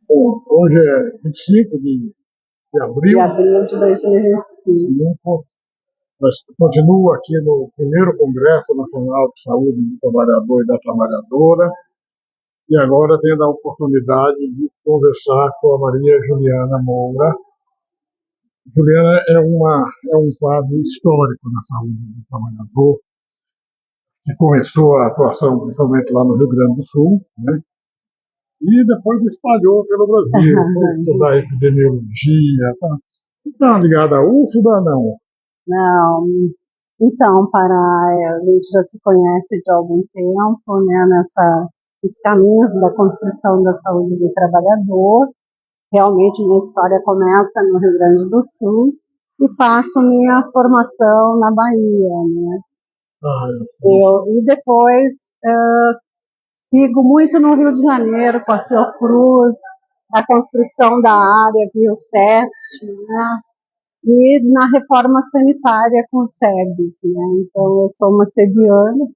Hoje é 25 de de abril abril de 2025. Nós continua aqui no primeiro Congresso Nacional de Saúde do Trabalhador e da Trabalhadora, e agora tendo a oportunidade de conversar com a Maria Juliana Moura. Juliana é um quadro histórico na saúde do trabalhador, que começou a atuação principalmente lá no Rio Grande do Sul, né? E depois espalhou pelo Brasil, foi estudar epidemiologia. Tá ligada à UFBA, não? Não, então, a gente já se conhece de algum tempo, né, nos caminhos da construção da saúde do trabalhador. Realmente, minha história começa no Rio Grande do Sul e faço minha formação na Bahia, né? E depois sigo muito no Rio de Janeiro, com a Fiocruz, a construção da área via o SEST, né? E na reforma sanitária com os SEBs, né? Então, eu sou uma sebiana.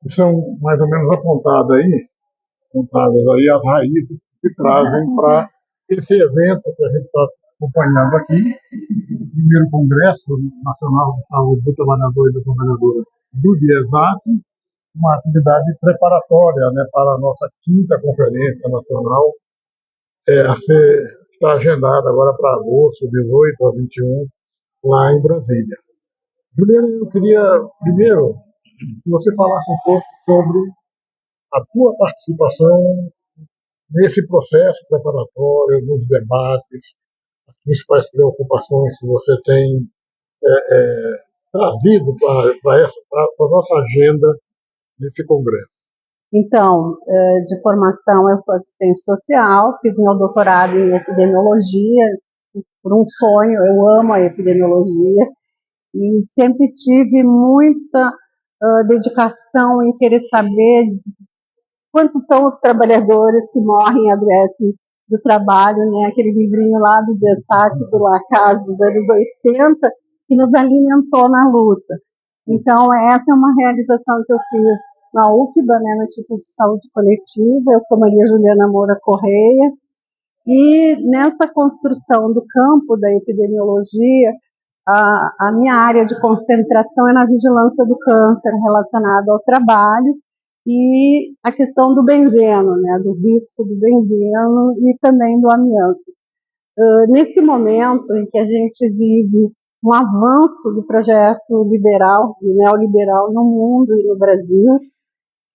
São mais ou menos apontadas aí as raízes que trazem para esse evento que a gente está acompanhando aqui, o primeiro Congresso Nacional de Saúde do Trabalhador e da Trabalhadora do DIESAT, uma atividade preparatória, né, para a nossa quinta Conferência Nacional, está agendada agora para agosto, 18 a 21, lá em Brasília. Juliana, eu queria primeiro que você falasse um pouco sobre a tua participação nesse processo preparatório, nos debates, as principais preocupações que você tem trazido para a nossa agenda nesse congresso. Então, de formação, eu sou assistente social, fiz meu doutorado em epidemiologia, por um sonho, eu amo a epidemiologia, e sempre tive muita dedicação em querer saber quantos são os trabalhadores que morrem e adoecem do trabalho, né? Aquele livrinho lá do Gessat, do Lacaze, dos anos 80, que nos alimentou na luta. Então, essa é uma realização que eu fiz na UFBA, né, no Instituto de Saúde Coletiva. Eu sou Maria Juliana Moura Correia, e nessa construção do campo da epidemiologia, a minha área de concentração é na vigilância do câncer relacionado ao trabalho e a questão do benzeno, né, do risco do benzeno e também do amianto. Nesse momento em que a gente vive um avanço do projeto liberal, neoliberal no mundo e no Brasil,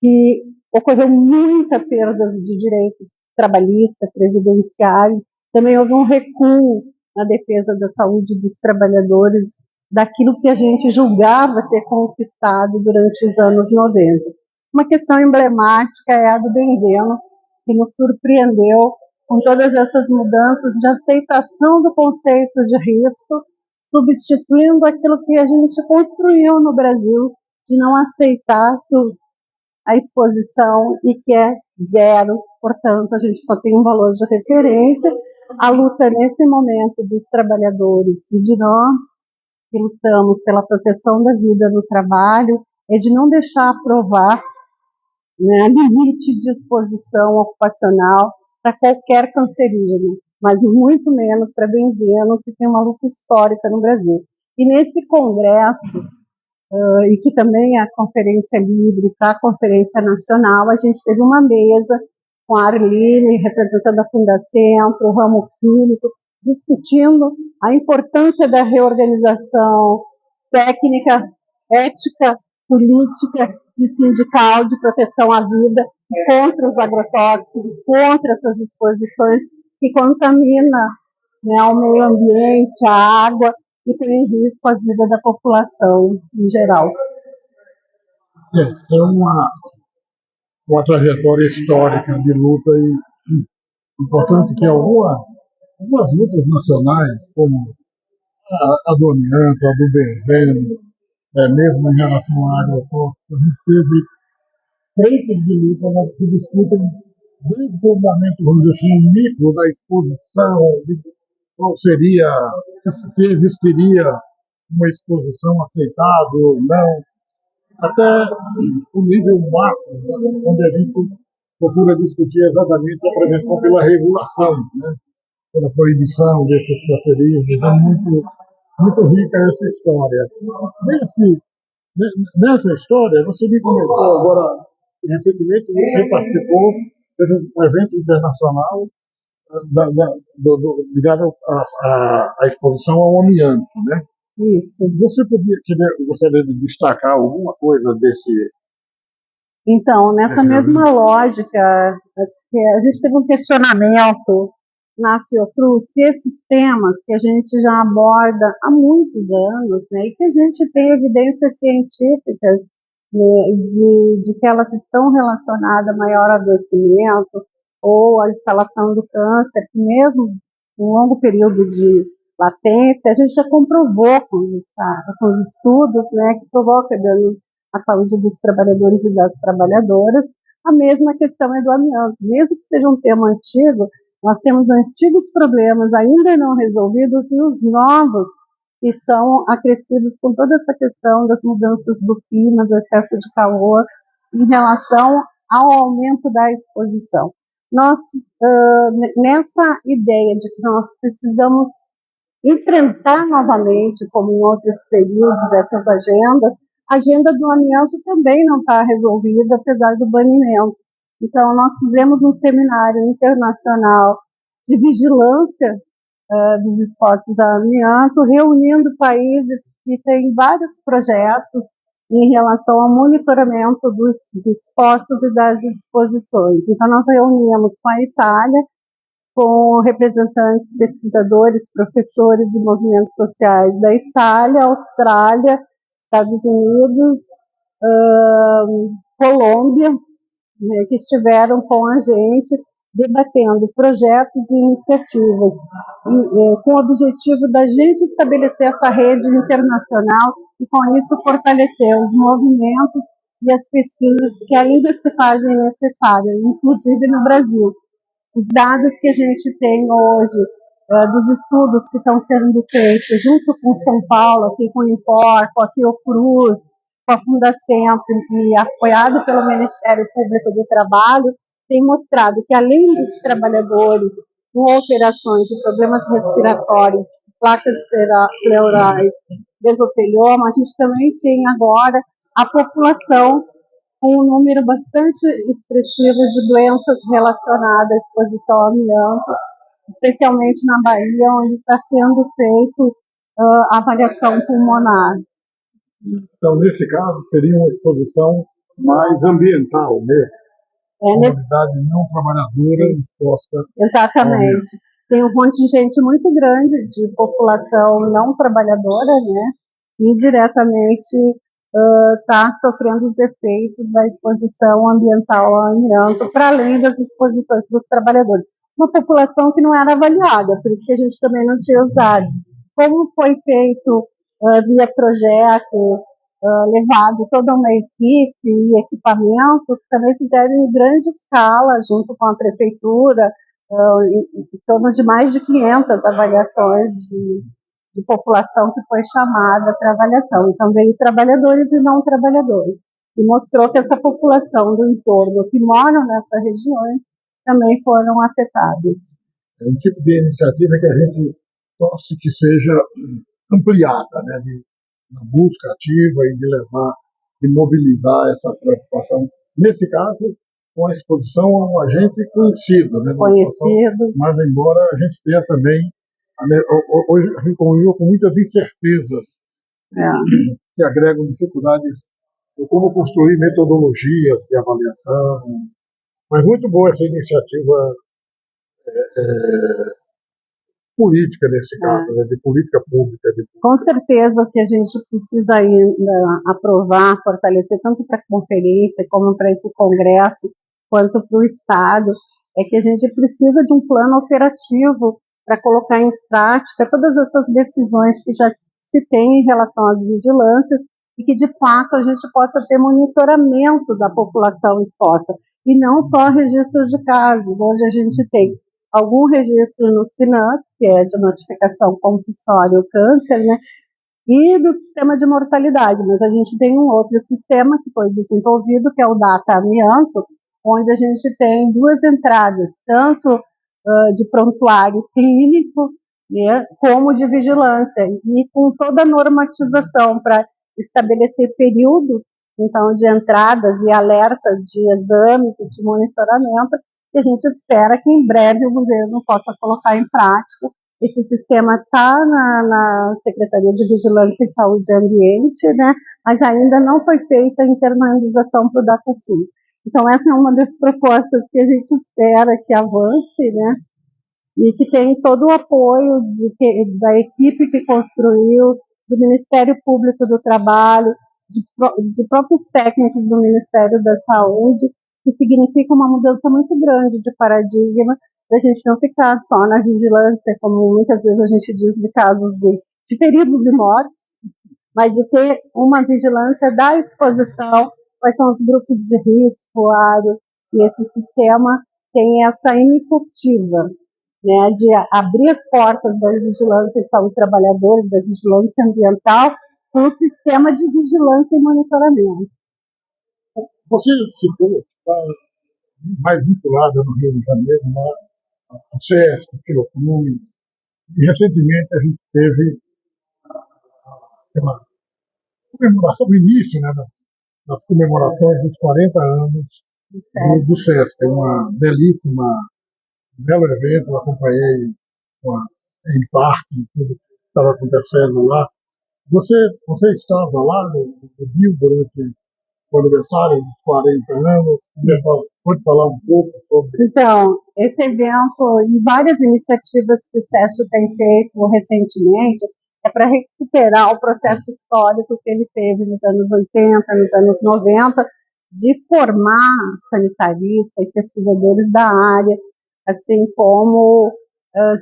que ocorreu muita perda de direitos trabalhista, previdenciário, também houve um recuo na defesa da saúde dos trabalhadores, daquilo que a gente julgava ter conquistado durante os anos 90. Uma questão emblemática é a do benzeno, que nos surpreendeu com todas essas mudanças de aceitação do conceito de risco, substituindo aquilo que a gente construiu no Brasil, de não aceitar a exposição e que é zero, portanto, a gente só tem um valor de referência. A luta nesse momento dos trabalhadores e de nós que lutamos pela proteção da vida no trabalho é de não deixar aprovar, né, limite de exposição ocupacional para qualquer cancerígeno, mas muito menos para benzeno, que tem uma luta histórica no Brasil. E nesse congresso, e que também é a Conferência Livre para a Conferência Nacional, a gente teve uma mesa com a Arline, representando a Fundacentro, o ramo químico, discutindo a importância da reorganização técnica, ética, política e sindical de proteção à vida contra os agrotóxicos, contra essas exposições que contaminam, né, o meio ambiente, a água, e põe em risco a vida da população em geral. É uma trajetória histórica de luta e importante que algumas lutas nacionais, como a do amianto, a do benzeno, mesmo em relação à agrotóxica, a gente teve frentes de luta, né, que discutem desde o momento, vamos dizer assim, o micro da exposição, de qual seria, se existiria uma exposição aceitável ou não, até o nível macro, né, onde a gente procura discutir exatamente a prevenção pela regulação, né? Pela proibição desses cancerígenos. É muito rica essa história. Nessa história, você me comentou agora, recentemente, você participou de um evento internacional ligado à exposição ao amianto, né? Isso. Você deve destacar alguma coisa desse. Então, nessa mesma lógica, acho que a gente teve um questionamento na Fiocruz se esses temas que a gente já aborda há muitos anos, né, e que a gente tem evidências científicas, né, de que elas estão relacionadas a maior adoecimento ou a instalação do câncer, que mesmo um longo período de latência, a gente já comprovou com os estudos, né, que provoca danos à saúde dos trabalhadores e das trabalhadoras. A mesma questão é do amianto. Mesmo que seja um tema antigo, nós temos antigos problemas ainda não resolvidos e os novos que são acrescidos com toda essa questão das mudanças do clima, do excesso de calor, em relação ao aumento da exposição. Nós, nessa ideia de que nós precisamos enfrentar novamente, como em outros períodos, essas agendas, a agenda do amianto também não está resolvida, apesar do banimento. Então, nós fizemos um seminário internacional de vigilância dos expostos a amianto, reunindo países que têm vários projetos em relação ao monitoramento dos expostos e das exposições. Então, nós reunimos com a Itália, com representantes, pesquisadores, professores e movimentos sociais da Itália, Austrália, Estados Unidos, Colômbia, né, que estiveram com a gente debatendo projetos e iniciativas, com o objetivo da gente estabelecer essa rede internacional e, com isso, fortalecer os movimentos e as pesquisas que ainda se fazem necessárias, inclusive no Brasil. Os dados que a gente tem hoje, dos estudos que estão sendo feitos junto com São Paulo, aqui com o INPOR, com a Fiocruz, com a Fundacentro e apoiado pelo Ministério Público do Trabalho, tem mostrado que, além dos trabalhadores com alterações de problemas respiratórios, placas pleurais, mesotelioma, a gente também tem agora a população com um número bastante expressivo de doenças relacionadas à exposição ao amianto, especialmente na Bahia, onde está sendo feito a avaliação pulmonar. Então, nesse caso, seria uma exposição mais ambiental, né? Comunidade não trabalhadora exposta. Exatamente. Tem um contingente muito grande de população não trabalhadora, né? Indiretamente está sofrendo os efeitos da exposição ambiental ao amianto, para além das exposições dos trabalhadores. Uma população que não era avaliada, por isso que a gente também não tinha os dados. Como foi feito via projeto, levado toda uma equipe e equipamento, que também fizeram em grande escala, junto com a prefeitura, em torno de mais de 500 avaliações de população que foi chamada para avaliação. Então, veio trabalhadores e não trabalhadores. E mostrou que essa população do entorno que moram nessas regiões também foram afetadas. É um tipo de iniciativa que a gente torce que seja ampliada, né, na busca ativa e de levar, de mobilizar essa preocupação. Nesse caso, com a exposição a um agente conhecido. Né, conhecido. Mas, embora a gente tenha também, hoje a gente convive com muitas incertezas que agregam dificuldades de como construir metodologias de avaliação. Mas muito boa essa iniciativa política, nesse caso, né, de política pública. Com certeza, o que a gente precisa ainda aprovar, fortalecer, tanto para a conferência, como para esse congresso, quanto para o Estado, é que a gente precisa de um plano operativo para colocar em prática todas essas decisões que já se tem em relação às vigilâncias e que, de fato, a gente possa ter monitoramento da população exposta, e não só registro de casos. Hoje a gente tem algum registro no SINAM, que é de notificação compulsória ao câncer, né, e do sistema de mortalidade, mas a gente tem um outro sistema que foi desenvolvido, que é o Data Amianto, onde a gente tem 2 entradas, tanto de prontuário clínico, né, como de vigilância, e com toda a normatização para estabelecer período, então, de entradas e alertas de exames e de monitoramento, e a gente espera que em breve o governo possa colocar em prática. Esse sistema está na Secretaria de Vigilância em Saúde e Ambiente, né, mas ainda não foi feita a internalização para o DataSUS. Então, essa é uma das propostas que a gente espera que avance, né, e que tem todo o apoio da equipe que construiu, do Ministério Público do Trabalho, de próprios técnicos do Ministério da Saúde, que significa uma mudança muito grande de paradigma, para a gente não ficar só na vigilância, como muitas vezes a gente diz, de casos de feridos e mortes, mas de ter uma vigilância da exposição, quais são os grupos de risco, área, e esse sistema tem essa iniciativa, né, de abrir as portas da vigilância em saúde trabalhadores, da vigilância ambiental, com um sistema de vigilância e monitoramento. Você citou que está mais vinculada no Rio de Janeiro, a CESP, Fiocruz, e recentemente a gente teve uma comemoração, o início, né, das comemorações dos 40 anos do SESC, uma belíssima, um belo evento, eu acompanhei em parte tudo que estava acontecendo lá. Você estava lá no Rio durante o aniversário dos 40 anos? Pode falar um pouco sobre... Então, esse evento e várias iniciativas que o SESC tem feito recentemente é para recuperar o processo histórico que ele teve nos anos 80, nos anos 90, de formar sanitaristas e pesquisadores da área, assim como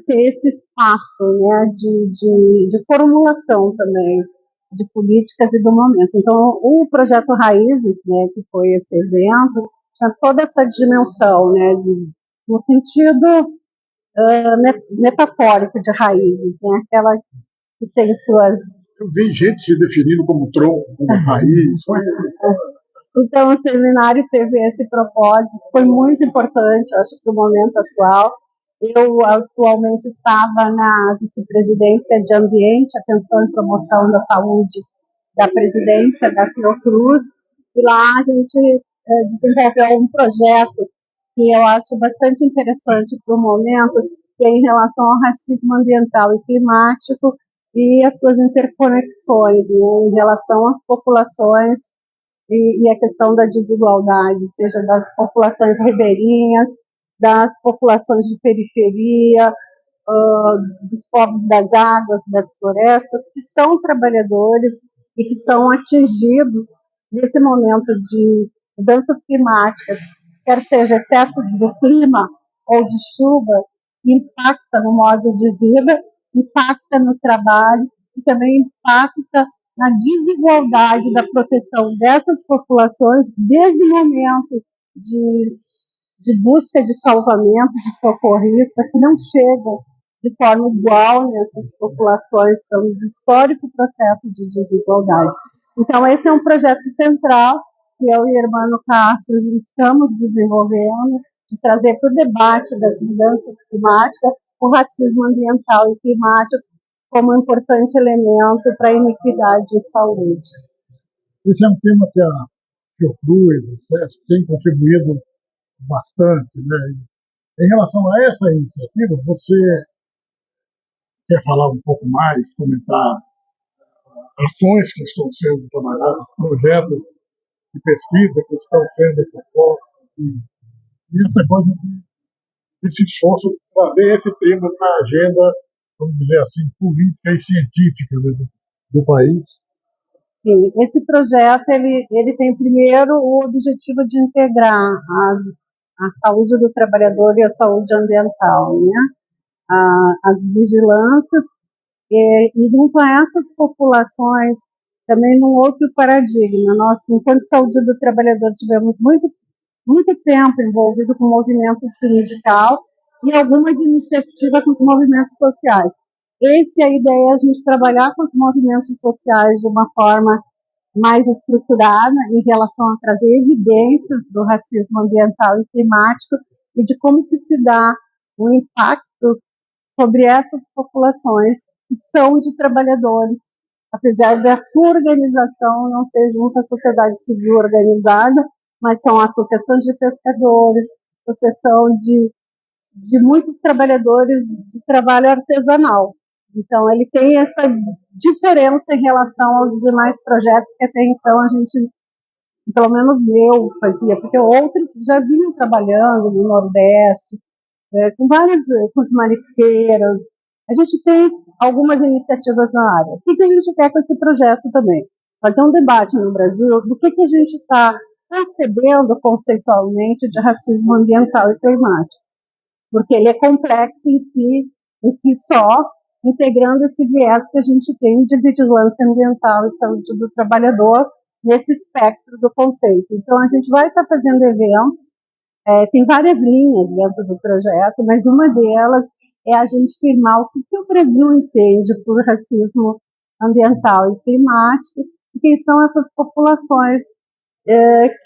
ser esse espaço, né, de formulação também de políticas e do momento. Então, o projeto Raízes, né, que foi esse evento, tinha toda essa dimensão, né, no sentido metafórico de raízes, né, aquela que tem suas... Eu vi gente se definindo como tronco, como raiz. Então, o seminário teve esse propósito, foi muito importante, acho que, para o momento atual. Eu atualmente estava na vice-presidência de Ambiente, Atenção e Promoção da Saúde da presidência da Fiocruz, e lá a gente desenvolveu um projeto que eu acho bastante interessante para o momento, que é em relação ao racismo ambiental e climático e as suas interconexões, né, em relação às populações e a questão da desigualdade, seja das populações ribeirinhas, das populações de periferia, dos povos das águas, das florestas, que são trabalhadores e que são atingidos nesse momento de mudanças climáticas, quer seja excesso do clima ou de chuva, impacta no modo de vida, impacta no trabalho e também impacta na desigualdade da proteção dessas populações desde o momento de busca de salvamento, de socorrista, que não chegam de forma igual nessas populações pelos históricos processos de desigualdade. Então, esse é um projeto central que eu e o Hermano Castro estamos desenvolvendo, de trazer para o debate das mudanças climáticas o racismo ambiental e climático como um importante elemento para a iniquidade em saúde. Esse é um tema que a Fiocruz, o SESC, tem contribuído bastante, né? Em relação a essa iniciativa, você quer falar um pouco mais, comentar ações que estão sendo trabalhadas, projetos de pesquisa que estão sendo propostos, e essa coisa desse esforço para trazer esse tema para a agenda, vamos dizer assim, política e científica do país? Sim, esse projeto ele tem primeiro o objetivo de integrar a saúde do trabalhador e a saúde ambiental, né? As vigilâncias e junto a essas populações também num outro paradigma. Nós, enquanto saúde do trabalhador, tivemos muito tempo envolvido com o movimento sindical e algumas iniciativas com os movimentos sociais. A ideia é a gente trabalhar com os movimentos sociais de uma forma mais estruturada em relação a trazer evidências do racismo ambiental e climático e de como que se dá o impacto sobre essas populações que são de trabalhadores, apesar da sua organização não ser junto à sociedade civil organizada, mas são associações de pescadores, associação de muitos trabalhadores de trabalho artesanal. Então, ele tem essa diferença em relação aos demais projetos que até então a gente, pelo menos eu, fazia, porque outros já vinham trabalhando no Nordeste, com várias, com os marisqueiros. A gente tem algumas iniciativas na área. O que a gente quer com esse projeto também? Fazer um debate no Brasil do que a gente está concebendo conceitualmente de racismo ambiental e climático, porque ele é complexo em si só, integrando esse viés que a gente tem de vigilância ambiental e saúde do trabalhador nesse espectro do conceito. Então, a gente vai estar fazendo eventos, tem várias linhas dentro do projeto, mas uma delas é a gente firmar o que o Brasil entende por racismo ambiental e climático, e quem são essas populações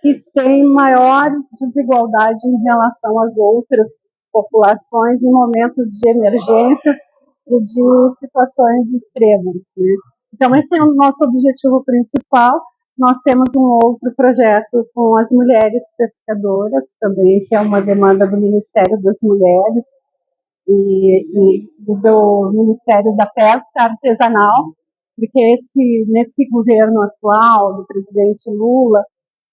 que têm maior desigualdade em relação às outras populações em momentos de emergência e de situações extremas, né? Então, esse é o nosso objetivo principal. Nós temos um outro projeto com as mulheres pescadoras também, que é uma demanda do Ministério das Mulheres e do Ministério da Pesca Artesanal, porque nesse governo atual do presidente Lula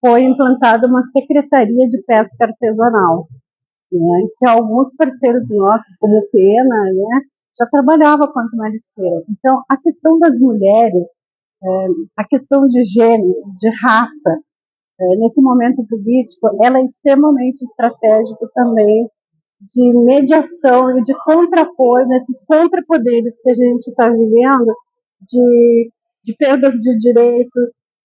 foi implantada uma secretaria de pesca artesanal, né, que alguns parceiros nossos, como o Pena, né, já trabalhava com as marisqueiras. Então, a questão das mulheres, a questão de gênero, de raça, nesse momento político, ela é extremamente estratégica também de mediação e de contrapor nesses contrapoderes que a gente está vivendo, de perdas de direito,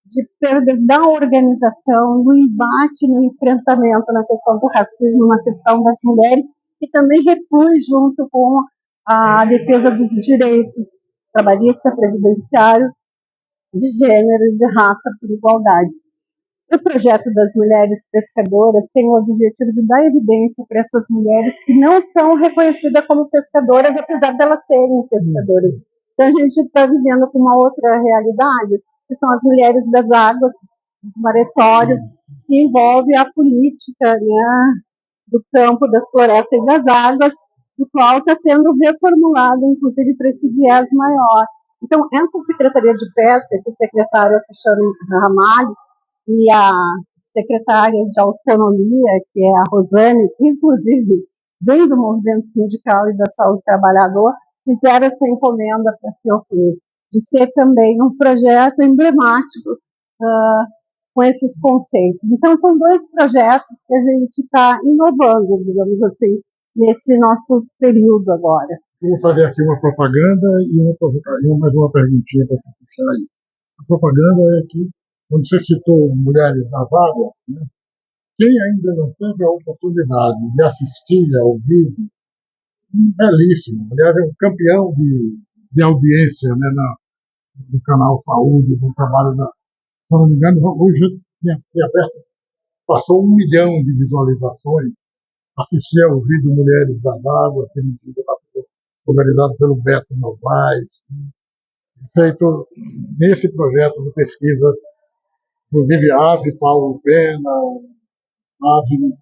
de perdas da organização, no embate, no enfrentamento na questão do racismo, na questão das mulheres, que também reflui junto com a defesa dos direitos trabalhista, previdenciário, de gênero, de raça, por igualdade. O projeto das mulheres pescadoras tem o objetivo de dar evidência para essas mulheres que não são reconhecidas como pescadoras, apesar de elas serem pescadoras. Então, a gente está vivendo com uma outra realidade, que são as mulheres das águas, dos maretórios, que envolve a política, né, do campo, das florestas e das águas, do qual está sendo reformulada, inclusive, para esse viés maior. Então, essa Secretaria de Pesca, que o secretário é Cristiano Ramalho, e a secretária de Autonomia, que é a Rosane, que inclusive vem do movimento sindical e da saúde do trabalhador, fizeram essa encomenda para a Fiocruz, de ser também um projeto emblemático com esses conceitos. Então, são dois projetos que a gente está inovando, digamos assim, nesse nosso período agora. Eu vou fazer aqui uma propaganda e mais uma perguntinha para puxar aí. A propaganda é que, quando você citou Mulheres nas Águas, né, quem ainda não teve a oportunidade de assistir ao vídeo, belíssimo. Aliás, é um campeão de audiência, né, do canal Saúde, do trabalho da. Se não me engano, hoje tinha aberto, passou 1 milhão de visualizações. Assisti ao vídeo Mulheres das Águas, organizado pelo Beto Novaes, feito nesse projeto de pesquisa, inclusive AVE, Paulo Pena, AVE.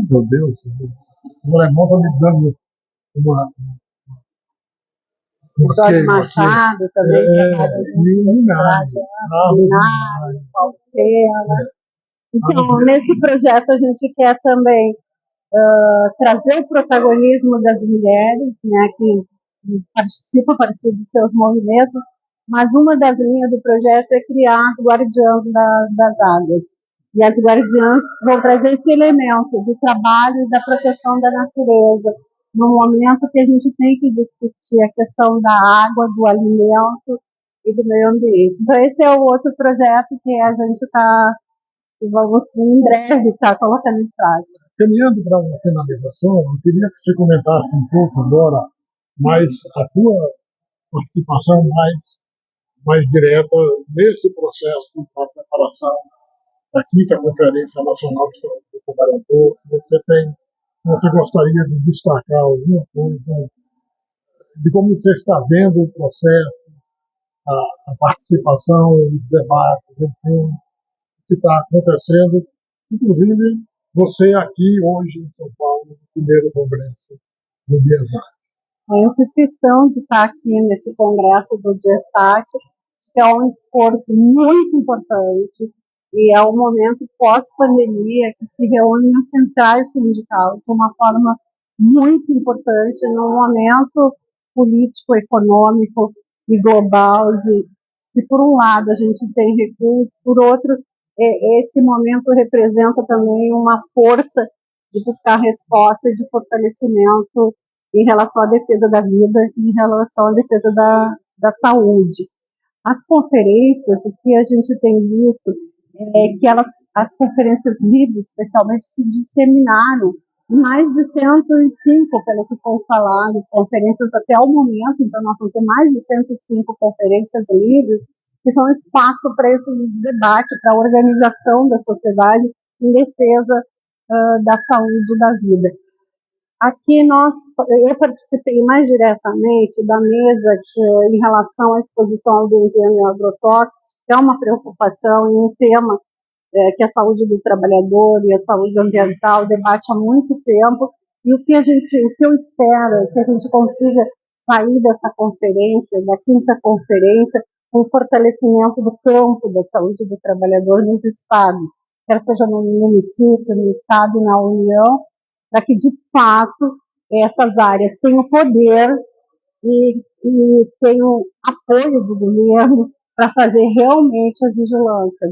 Meu Deus, o alemão está me dando uma. Jorge Machado também trabalha junto na Paulo Pena. Então, nesse projeto a gente quer também trazer o protagonismo das mulheres, né, que participam a partir dos seus movimentos, mas uma das linhas do projeto é criar as guardiãs das águas. E as guardiãs vão trazer esse elemento do trabalho e da proteção da natureza, no momento que a gente tem que discutir a questão da água, do alimento e do meio ambiente. Então, esse é o outro projeto que a gente está, vamos em breve, estar colocando em prática. Caminhando para uma finalização, eu queria que você comentasse um pouco agora mais a tua participação mais direta nesse processo da preparação da 5ª Conferência Nacional do Trabalhador. Se você gostaria de destacar alguma coisa de como você está vendo o processo, a participação, os debates, enfim, o que está acontecendo, inclusive você aqui hoje em São Paulo, no primeiro congresso do DIESAT. Eu fiz questão de estar aqui nesse congresso do DIESAT, que é um esforço muito importante e é um momento pós-pandemia que se reúne as centrais sindicais de uma forma muito importante num momento político, econômico e global de, se por um lado a gente tem recursos, por outro, esse momento representa também uma força de buscar resposta e de fortalecimento em relação à defesa da vida e em relação à defesa da saúde. As conferências, o que a gente tem visto é que as conferências livres, especialmente, se disseminaram em mais de 105, pelo que foi falado, conferências até o momento, então nós vamos ter mais de 105 conferências livres, que são espaço para esse debate, para a organização da sociedade em defesa da saúde e da vida. Aqui eu participei mais diretamente da mesa em relação à exposição ao benzeno e agrotóxicos, que é uma preocupação e um tema que a saúde do trabalhador e a saúde ambiental debate há muito tempo, e o que eu espero é que a gente consiga sair dessa conferência, da 5ª conferência, com o fortalecimento do campo da saúde do trabalhador nos estados, quer seja no município, no estado e na União, para que, de fato, essas áreas tenham poder e tenham apoio do governo para fazer realmente a vigilância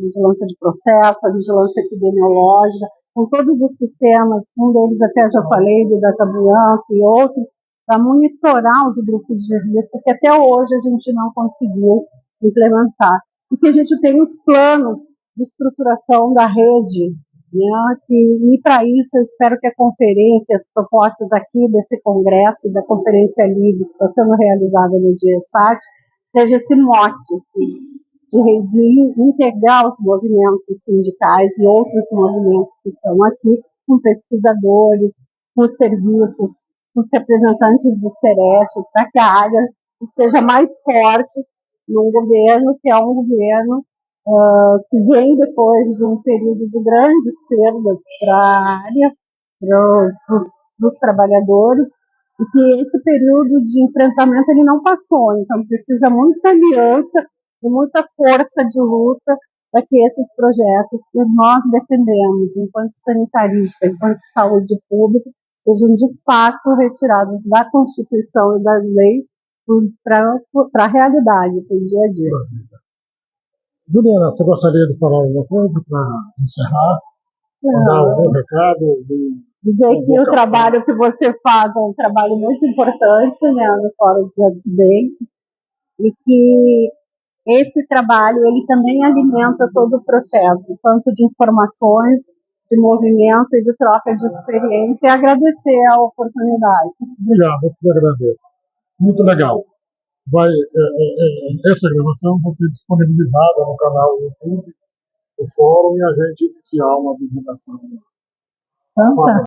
de processo, a vigilância epidemiológica, com todos os sistemas, um deles até já falei, do DataBuanco e outros, para monitorar os grupos de risco, que até hoje a gente não conseguiu implementar. E que a gente tenha os planos de estruturação da rede, né, e para isso eu espero que a conferência, as propostas aqui desse congresso e da Conferência Livre que está sendo realizada no DIESAT, seja esse mote de integrar os movimentos sindicais e outros movimentos que estão aqui, com pesquisadores, com serviços, com os representantes de Sereste, para que a área esteja mais forte num governo que é um governo que vem depois de um período de grandes perdas para a área, para os trabalhadores, e que esse período de enfrentamento ele não passou, então precisa muita aliança e muita força de luta para que esses projetos que nós defendemos enquanto sanitarista, enquanto saúde pública, sejam de fato retirados da Constituição e das leis para a realidade, para o dia a dia. Juliana, você gostaria de falar alguma coisa para encerrar? Dar algum recado? Dizer que o trabalho que você faz é um trabalho muito importante, né, no Fórum de Acidentes, e que esse trabalho ele também alimenta todo o processo, tanto de informações, de movimento e de troca de experiência, e agradecer a oportunidade. Obrigado, eu te agradeço. Muito legal. Essa gravação vai ser disponibilizada no canal do YouTube do Fórum e a gente iniciar uma divulgação. Então, tá.